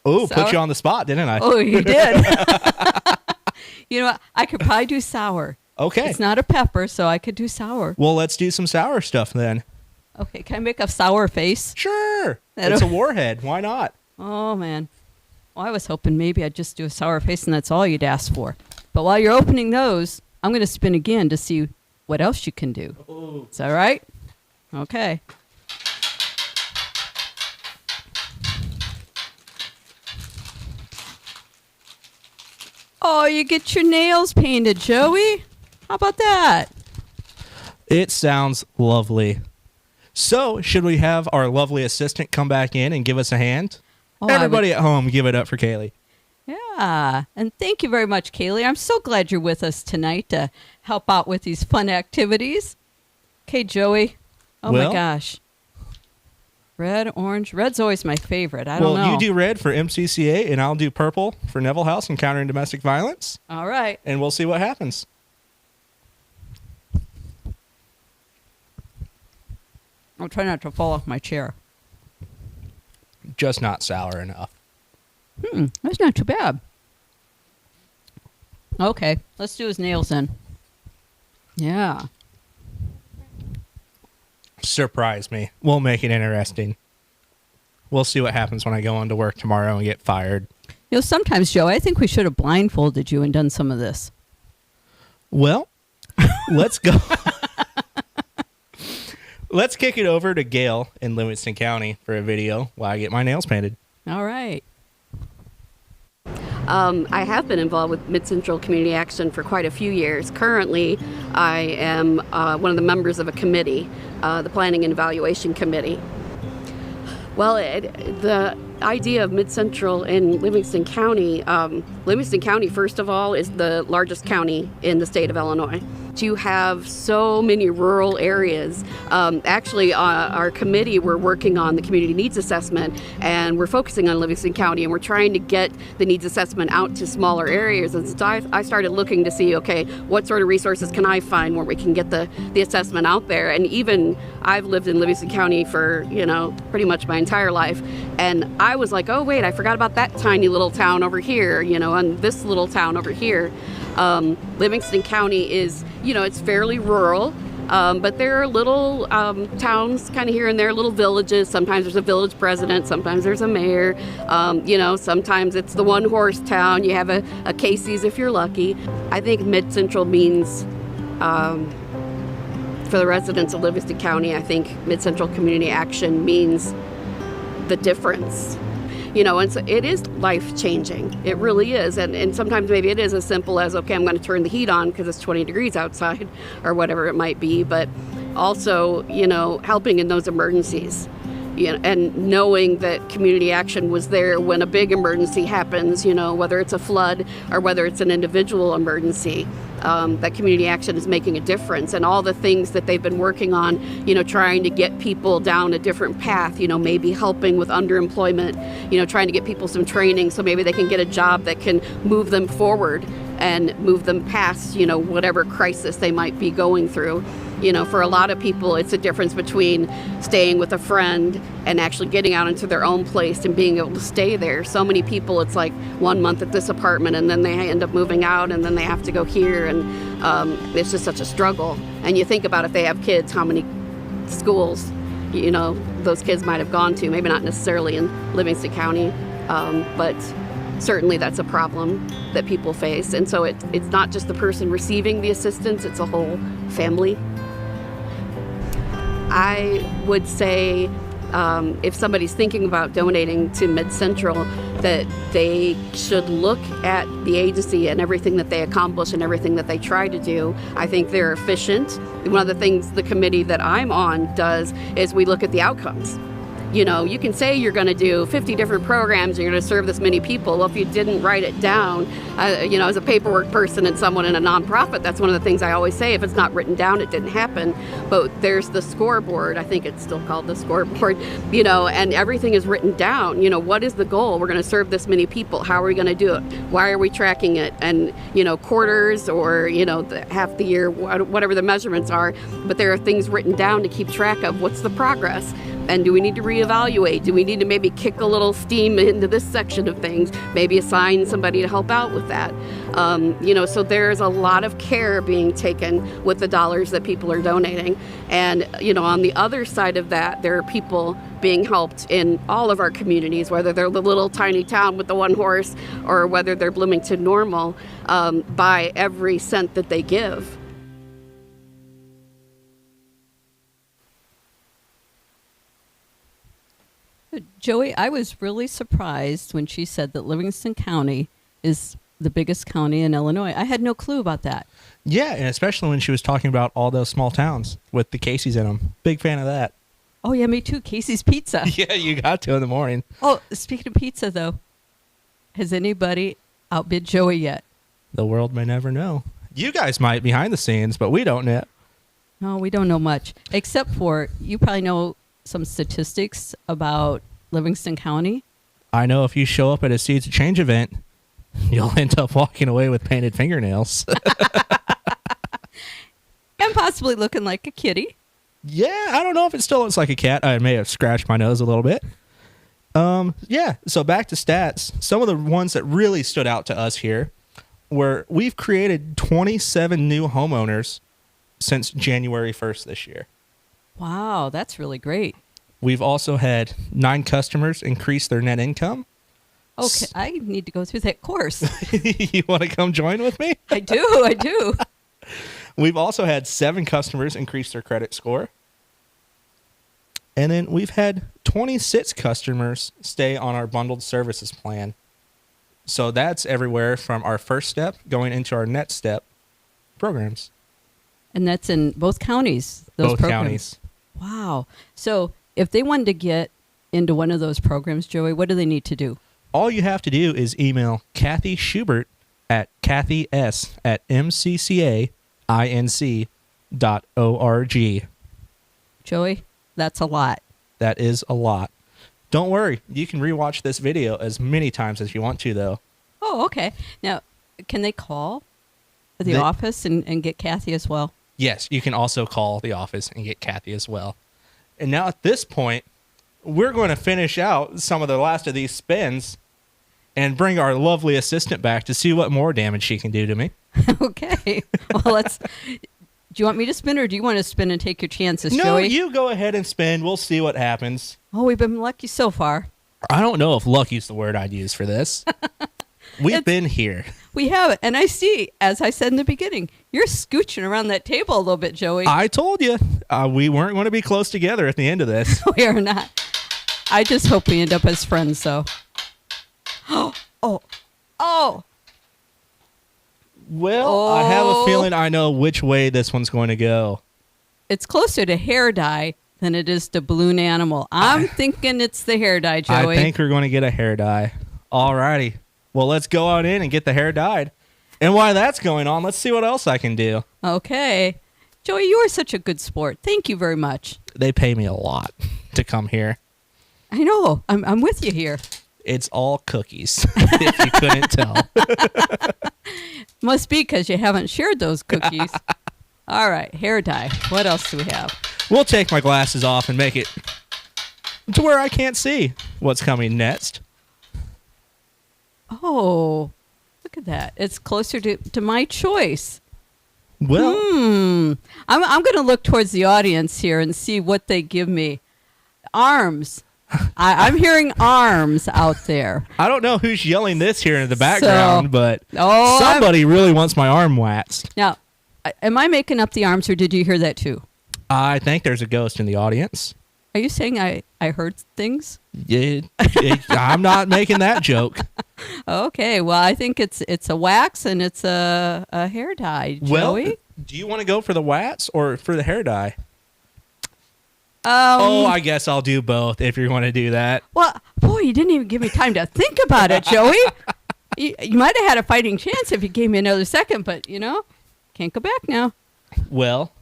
Oh,
Sour?
put you on the spot, didn't I?
Oh, you did. You know what? I could probably do sour.
Okay.
It's not a pepper, so I could do sour.
Well, let's do some sour stuff then.
Okay, can I make a sour face?
Sure.
That'll-
It's a warhead. Why not?
Oh, man. Well, I was hoping maybe I'd just do a sour face and that's all you'd ask for. But while you're opening those, I'm going to spin again to see what else you can do.
Ooh.
Is that right? Okay. Oh, you get your nails painted, Joey. How about that?
It sounds lovely. So, should we have our lovely assistant come back in and give us a hand?
Oh, I would-
Everybody at home, give it up for Kaylee.
Yeah, and thank you very much, Kaylee. I'm so glad you're with us tonight to help out with these fun activities. Okay, Joey. Oh,
Well-
my gosh. Red, orange. Red's always my favorite. I don't know.
Well, you do red for MCCA, and I'll do purple for Neville House and Countering Domestic Violence,
All right.
and we'll see what happens.
I'll try not to fall off my chair.
Just not sour enough.
That's not too bad. Okay, let's do his nails then. Yeah.
Surprise me. We'll make it interesting. We'll see what happens when I go on to work tomorrow and get fired.
You know, sometimes, Joe, I think we should have blindfolded you and done some of this.
Well, let's go. Let's kick it over to Gail in Livingston County for a video while I get my nails painted.
All right.
I have been involved with Mid-Central Community Action for quite a few years. Currently, I am one of the members of a committee, the Planning and Evaluation Committee. Well, the idea of Mid-Central in Livingston County, first of all, is the largest county in the state of Illinois. You have so many rural areas. Our committee, we're working on the community needs assessment, and we're focusing on Livingston County, and we're trying to get the needs assessment out to smaller areas. And so I started looking to see, okay, what sort of resources can I find where we can get the assessment out there? And even I've lived in Livingston County for, pretty much my entire life. And I was like, oh, wait, I forgot about that tiny little town over here, and this little town over here. Livingston County is, it's fairly rural, but there are little towns kind of here and there, little villages. Sometimes there's a village president, sometimes there's a mayor, sometimes it's the one-horse town. You have a Casey's if you're lucky. I think Mid-Central means, for the residents of Livingston County, I think Mid-Central Community Action means the difference. And so it is life-changing. It really is. And sometimes maybe it is as simple as, okay, I'm going to turn the heat on because it's 20 degrees outside or whatever it might be. But also, helping in those emergencies. And knowing that community action was there when a big emergency happens, whether it's a flood or whether it's an individual emergency, that community action is making a difference. And all the things that they've been working on, trying to get people down a different path, maybe helping with underemployment, trying to get people some training so maybe they can get a job that can move them forward and move them past, whatever crisis they might be going through. For a lot of people, it's a difference between staying with a friend and actually getting out into their own place and being able to stay there. So many people, it's like 1 month at this apartment and then they end up moving out and then they have to go here, and it's just such a struggle. And you think about if they have kids, how many schools, those kids might have gone to, maybe not necessarily in Livingston County, but certainly that's a problem that people face. And so it's not just the person receiving the assistance, it's a whole family. I would say if somebody's thinking about donating to Mid-Central, that they should look at the agency and everything that they accomplish and everything that they try to do. I think they're efficient. One of the things the committee that I'm on does is we look at the outcomes. You can say you're going to do 50 different programs, you're going to serve this many people. Well, if you didn't write it down, as a paperwork person and someone in a nonprofit, that's one of the things I always say. If it's not written down, it didn't happen. But there's the scoreboard. I think it's still called the scoreboard, and everything is written down. What is the goal? We're going to serve this many people. How are we going to do it? Why are we tracking it? And, quarters or, half the year, whatever the measurements are. But there are things written down to keep track of what's the progress. And do we need to reevaluate? Do we need to maybe kick a little steam into this section of things? Maybe assign somebody to help out with that. So there's a lot of care being taken with the dollars that people are donating. And, on the other side of that, there are people being helped in all of our communities, whether they're the little tiny town with the one horse or whether they're Bloomington Normal, by every cent that they give.
Joey, I was really surprised when she said that Livingston County is the biggest county in Illinois. I had no clue about that.
Yeah, and especially when she was talking about all those small towns with the Casey's in them. Big fan of that.
Oh, yeah, me too. Casey's Pizza.
Yeah, you got to in the morning.
Oh, speaking of pizza, though, has anybody outbid Joey yet?
The world may never know. You guys might behind the scenes, but we don't know.
No, we don't know much, except for you probably know some statistics about Livingston County.
I know if you show up at a Seeds of Change event, you'll end up walking away with painted fingernails.
And possibly looking like a kitty.
Yeah, I don't know if it still looks like a cat. I may have scratched my nose a little bit. Yeah, so back to stats. Some of the ones that really stood out to us here were we've created 27 new homeowners since January 1st this year.
Wow, that's really great.
We've also had 9 customers increase their net income.
Okay, I need to go through that course.
You want to come join with me?
I do.
We've also had 7 customers increase their credit score. And then we've had 26 customers stay on our bundled services plan. So that's everywhere from our first step going into our next step programs.
And that's in both counties, those
Both
programs.
counties.
Wow. So if they wanted to get into one of those programs, Joey, what do they need to do?
All you have to do is email Kathy Schubert at kathys@mccainc.org.
Joey, that's a lot.
That is a lot. Don't worry. You can rewatch this video as many times as you want to, though.
Oh, okay. Now, can they call the office and get Kathy as well?
Yes, you can also call the office and get Kathy as well. And now at this point, we're going to finish out some of the last of these spins and bring our lovely assistant back to see what more damage she can do to me.
Okay. Well, let's... Do you want me to spin, or do you want to spin and take your chances,
No,
Joey?
you go ahead and spin. We'll see what happens.
Oh, we've been lucky so far.
I don't know if lucky's the word I'd use for this. We've been here.
We have it. And I see, as I said in the beginning, you're scooching around that table a little bit, Joey.
I told you we weren't going to be close together at the end of this.
We are not. I just hope we end up as friends, though. Oh.
Well, I have a feeling I know which way this one's going to go.
It's closer to hair dye than it is to balloon animal. I'm thinking it's the hair dye, Joey.
I think we're going to get a hair dye. All righty. Well, let's go on in and get the hair dyed. And while that's going on, let's see what else I can do.
Okay. Joey, you are such a good sport. Thank you very much.
They pay me a lot to come here.
I know. I'm with you here.
It's all cookies, if you couldn't tell.
Must be because you haven't shared those cookies. All right, hair dye. What else do we have?
We'll take my glasses off and make it to where I can't see what's coming next.
Oh, look at that. It's closer to my choice.
Well,
I'm going to look towards the audience here and see what they give me. Arms. I'm hearing arms out there.
I don't know who's yelling this here in the background, but
Oh,
somebody really wants my arm waxed.
Now, am I making up the arms, or did you hear that too?
I think there's a ghost in the audience.
Are you saying I heard things?
I'm not making that joke.
Okay, well, I think it's a wax and it's a hair dye, Joey.
Well, do you want to go for the wax or for the hair dye? I guess I'll do both if you're going to do that.
Well, boy, you didn't even give me time to think about it, Joey. You might have had a fighting chance if you gave me another second, but, can't go back now.
Well,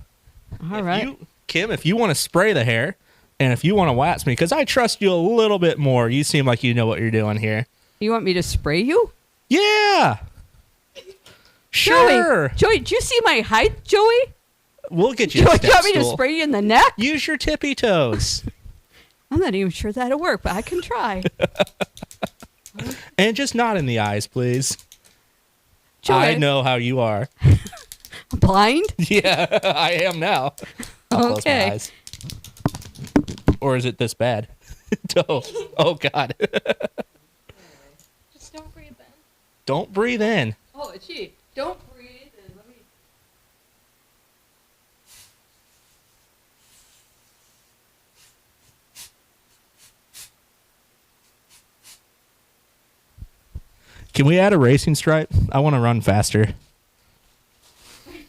all right.
Kim, if you want to spray the hair and if you want to wax me, because I trust you a little bit more. You seem like you know what you're doing here.
You want me to spray you?
Yeah. Sure.
Joey, do you see my height, Joey?
We'll get you
Joey,
a
do you want me
step
to
stool.
spray you in the neck?
Use your tippy toes.
I'm not even sure that'll work, but I can try.
And just not in the eyes, please.
Joey.
I know how you are.
Blind?
Yeah, I am now. I'll close my eyes. Or is it this bad? Oh, God.
Just don't breathe in.
Don't breathe in.
Oh, gee, don't breathe in. Let me...
Can we add a racing stripe? I want to run faster.
You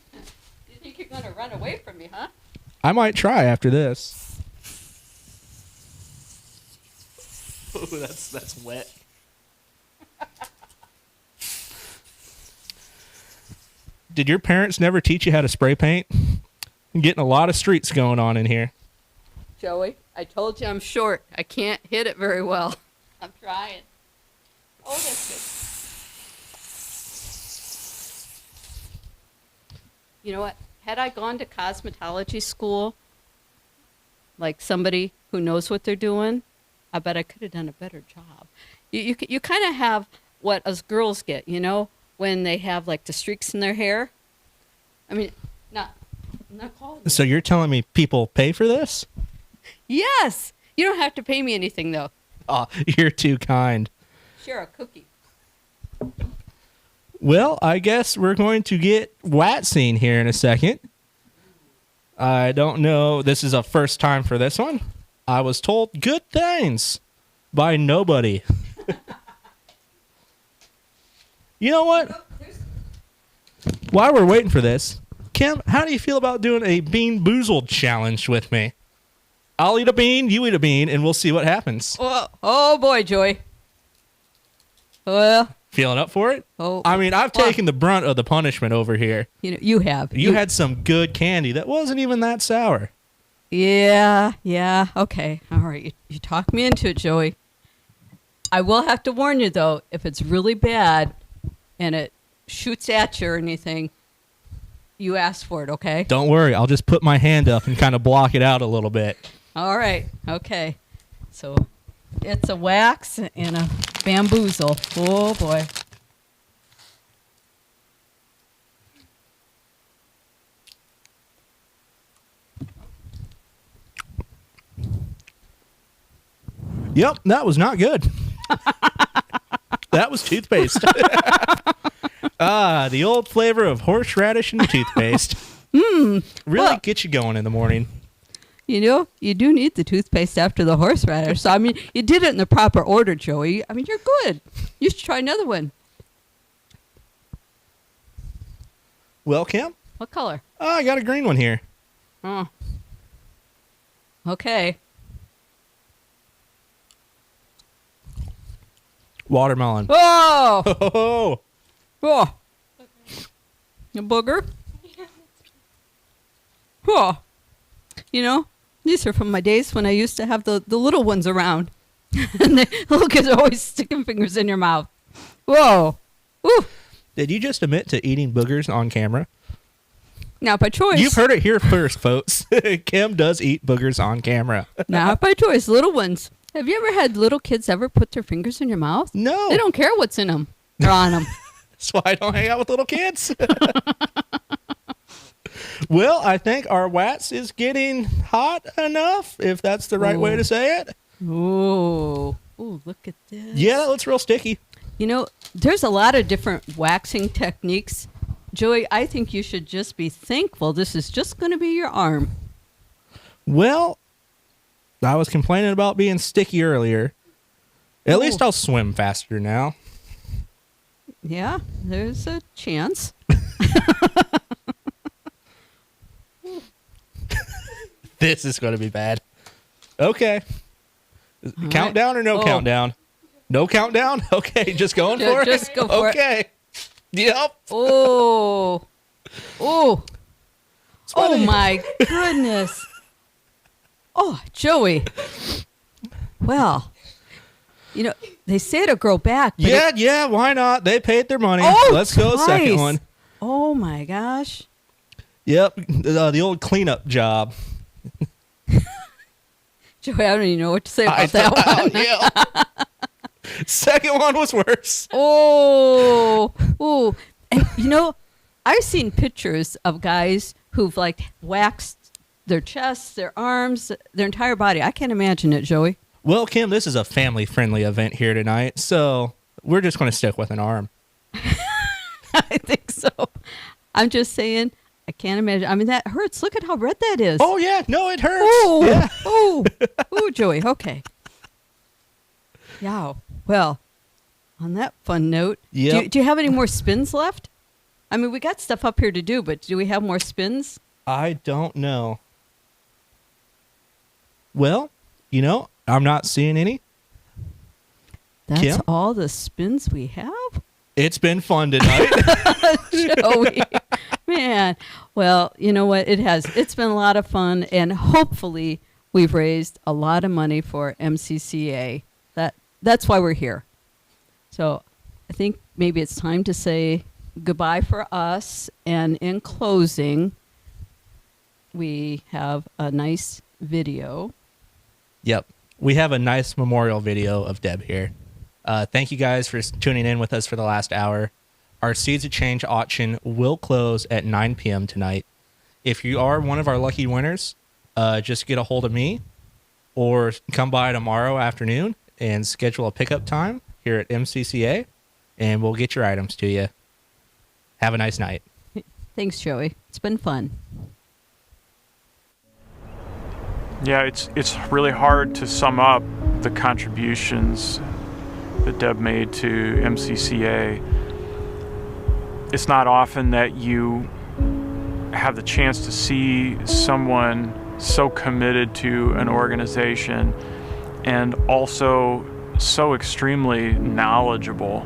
think you're going to run away from me, huh?
I might try after this. Oh, that's wet. Did your parents never teach you how to spray paint? I'm getting a lot of streets going on in here.
Joey, I told you I'm short. I can't hit it very well. I'm trying. Oh, that's good. You know what? Had I gone to cosmetology school, like somebody who knows what they're doing, I bet I could have done a better job. You kind of have what us girls get, when they have like the streaks in their hair. I mean, not calling.
So you're telling me people pay for this?
Yes. You don't have to pay me anything though.
Oh, you're too kind.
Share a cookie.
Well, I guess we're going to get waxing here in a second. I don't know. This is a first time for this one. I was told good things by nobody. You know what? While we're waiting for this, Kim, how do you feel about doing a Bean Boozled challenge with me? I'll eat a bean, you eat a bean, and we'll see what happens.
Oh boy, Joey. Well,
feeling up for it?
Oh,
I mean, I've taken the brunt of the punishment over here.
You know, you have.
You had some good candy that wasn't even that sour.
Yeah. Okay. All right. You talked me into it, Joey. I will have to warn you, though, if it's really bad and it shoots at you or anything, you ask for it, okay?
Don't worry. I'll just put my hand up and kind of block it out a little bit.
All right. Okay. So it's a wax and a bamboozle. Oh, boy.
Yep, that was not good. That was toothpaste. The old flavor of horseradish and toothpaste. Really get you going in the morning.
You know, you do need the toothpaste after the horseradish. So, I mean, you did it in the proper order, Joey. I mean, you're good. You should try another one.
Well, Kim?
What color?
Oh, I got a green one here.
Oh. Okay.
Watermelon.
Oh!
Oh!
Oh! A booger? Oh! You know, these are from my days when I used to have the little ones around. And the little kids are always sticking fingers in your mouth. Whoa! Ooh!
Did you just admit to eating boogers on camera?
Not by choice.
You've heard it here first, folks. Kim does eat boogers on camera.
Not by choice. Little ones. Have you ever had little kids ever put their fingers in your mouth?
No.
They don't care what's in them. They're on them.
That's why I don't hang out with little kids. Well, I think our wax is getting hot enough, if that's the right way to say it.
Ooh, look at this.
Yeah, that looks real sticky.
You know, there's a lot of different waxing techniques. Joey, I think you should just be thankful this is just going to be your arm.
Well, I was complaining about being sticky earlier. At least I'll swim faster now.
Yeah, there's a chance.
This is going to be bad. Okay. Countdown or no countdown? No countdown? Okay, just going for it?
Just go for it.
Okay. Yep.
Oh, my goodness. Oh, Joey. Well, you know, they say to grow back. But
Yeah, why not? They paid their money.
Oh,
Let's go second one.
Oh, my gosh.
Yep, the old cleanup job.
Joey, I don't even know what to say about that one.
Yeah. Second one was worse.
Oh. And, you know, I've seen pictures of guys who've, like, waxed their chests, their arms, their entire body. I can't imagine it, Joey.
Well, Kim, this is a family-friendly event here tonight, so we're just going to stick with an arm.
I think so. I'm just saying, I can't imagine. I mean, that hurts. Look at how red that is.
Oh, yeah. No, it hurts.
Oh,
Yeah.
oh, Joey. Okay. Yeah. Well, on that fun note,
Yep.
do you have any more spins left? I mean, we got stuff up here to do, but do we have more spins?
I don't know. Well, you know, I'm not seeing any.
That's
Kim?
all the spins we have?
It's been fun tonight.
Joey. Man. Well, you know what? It has. It's been a lot of fun, and hopefully we've raised a lot of money for MCCA. That's why we're here. So I think maybe it's time to say goodbye for us. And in closing, we have a nice video.
Yep. We have a nice memorial video of Deb here. Thank you guys for tuning in with us for the last hour. Our Seeds of Change auction will close at 9 p.m. tonight. If you are one of our lucky winners, just get a hold of me or come by tomorrow afternoon and schedule a pickup time here at MCCA, and we'll get your items to you. Have a nice night.
Thanks, Joey. It's been fun.
Yeah, it's really hard to sum up the contributions that Deb made to MCCA. It's not often that you have the chance to see someone so committed to an organization and also so extremely knowledgeable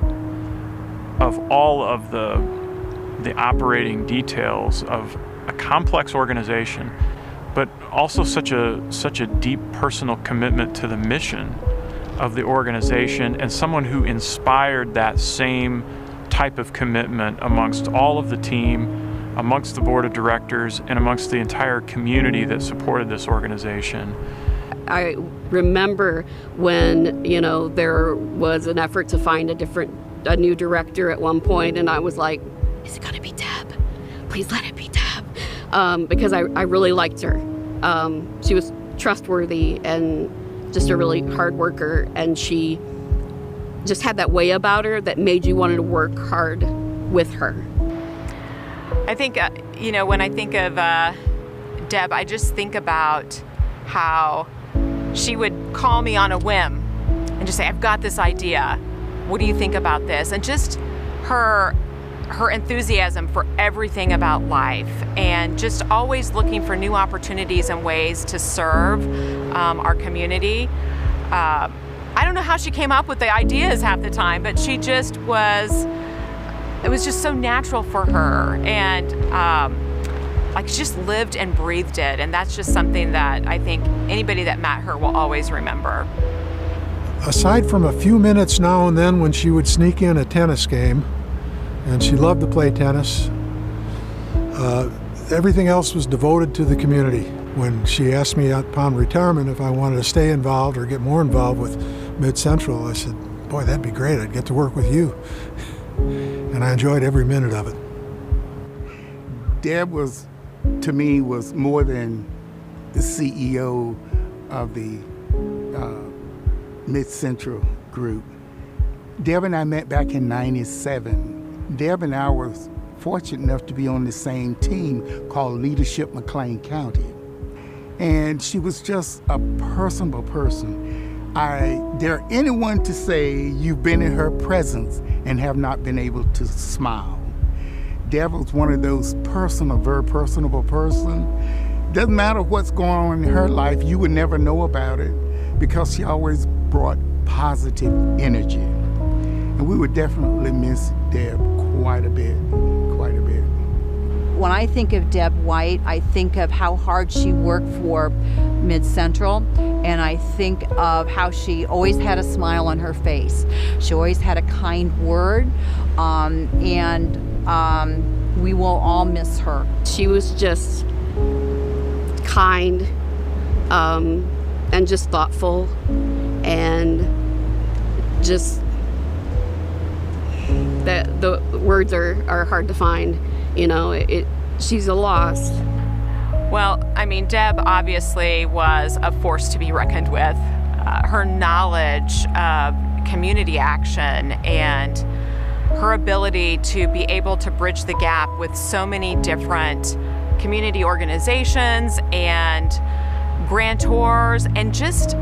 of all of the operating details of a complex organization, but also such a deep personal commitment to the mission of the organization, and someone who inspired that same type of commitment amongst all of the team, amongst the board of directors, and amongst the entire community that supported this organization.
I remember when, there was an effort to find a new director at one point, and I was like, is it gonna be Deb? Please let it be Deb. Because I really liked her. She was trustworthy and just a really hard worker, and she just had that way about her that made you want to work hard with her.
I think, when I think of Deb, I just think about how she would call me on a whim and just say, I've got this idea. What do you think about this? And just her enthusiasm for everything about life, and just always looking for new opportunities and ways to serve our community. I don't know how she came up with the ideas half the time, but it was just so natural for her, and she just lived and breathed it, and that's just something that I think anybody that met her will always remember.
Aside from a few minutes now and then when she would sneak in a tennis game, and she loved to play tennis, everything else was devoted to the community. When she asked me upon retirement if I wanted to stay involved or get more involved with Mid-Central, I said, boy, that'd be great. I'd get to work with you. And I enjoyed every minute of it.
Deb to me, was more than the CEO of the Mid-Central group. Deb and I met back in '97. Deb and I were fortunate enough to be on the same team called Leadership McLean County. And she was just a personable person. I dare anyone to say you've been in her presence and have not been able to smile. Deb was one of those very personable person. Doesn't matter what's going on in her life, you would never know about it because she always brought positive energy. And we would definitely miss Deb quite a bit.
When I think of Deb White, I think of how hard she worked for Mid-Central, and I think of how she always had a smile on her face. She always had a kind word, and we will all miss her.
She was just kind and just thoughtful, and just the words are hard to find. She's a loss.
Well, Deb obviously was a force to be reckoned with. Her knowledge of community action and her ability to be able to bridge the gap with so many different community organizations and grantors and just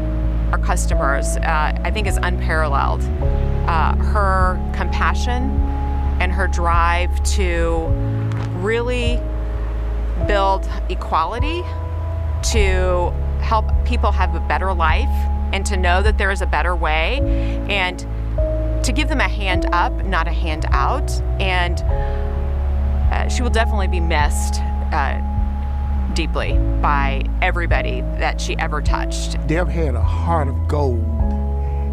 our customers, I think is unparalleled. Her compassion and her drive to really build equality, to help people have a better life and to know that there is a better way, and to give them a hand up, not a hand out. And she will definitely be missed deeply by everybody that she ever touched.
Deb had a heart of gold,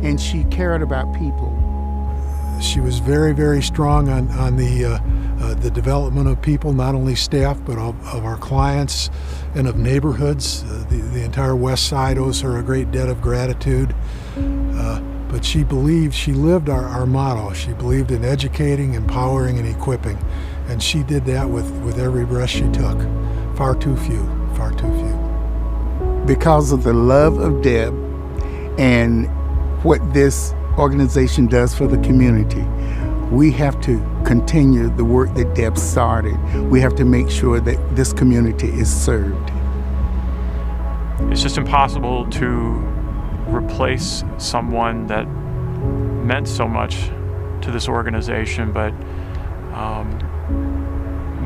and she cared about people.
She was very, very strong on the development of people, not only staff, but of our clients and of neighborhoods. The entire West Side owes her a great debt of gratitude. But she lived our motto. She believed in educating, empowering, and equipping. And she did that with every breath she took. Far too few.
Because of the love of Deb and what this organization does for the community, we have to continue the work that Deb started. We have to make sure that this community is served.
it's just impossible to replace someone that meant so much to this organization, but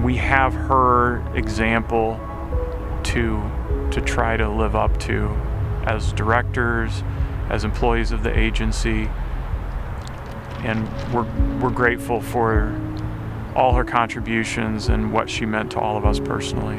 we have her example to try to live up to as directors, as employees of the agency, and we're grateful for all her contributions and what she meant to all of us personally.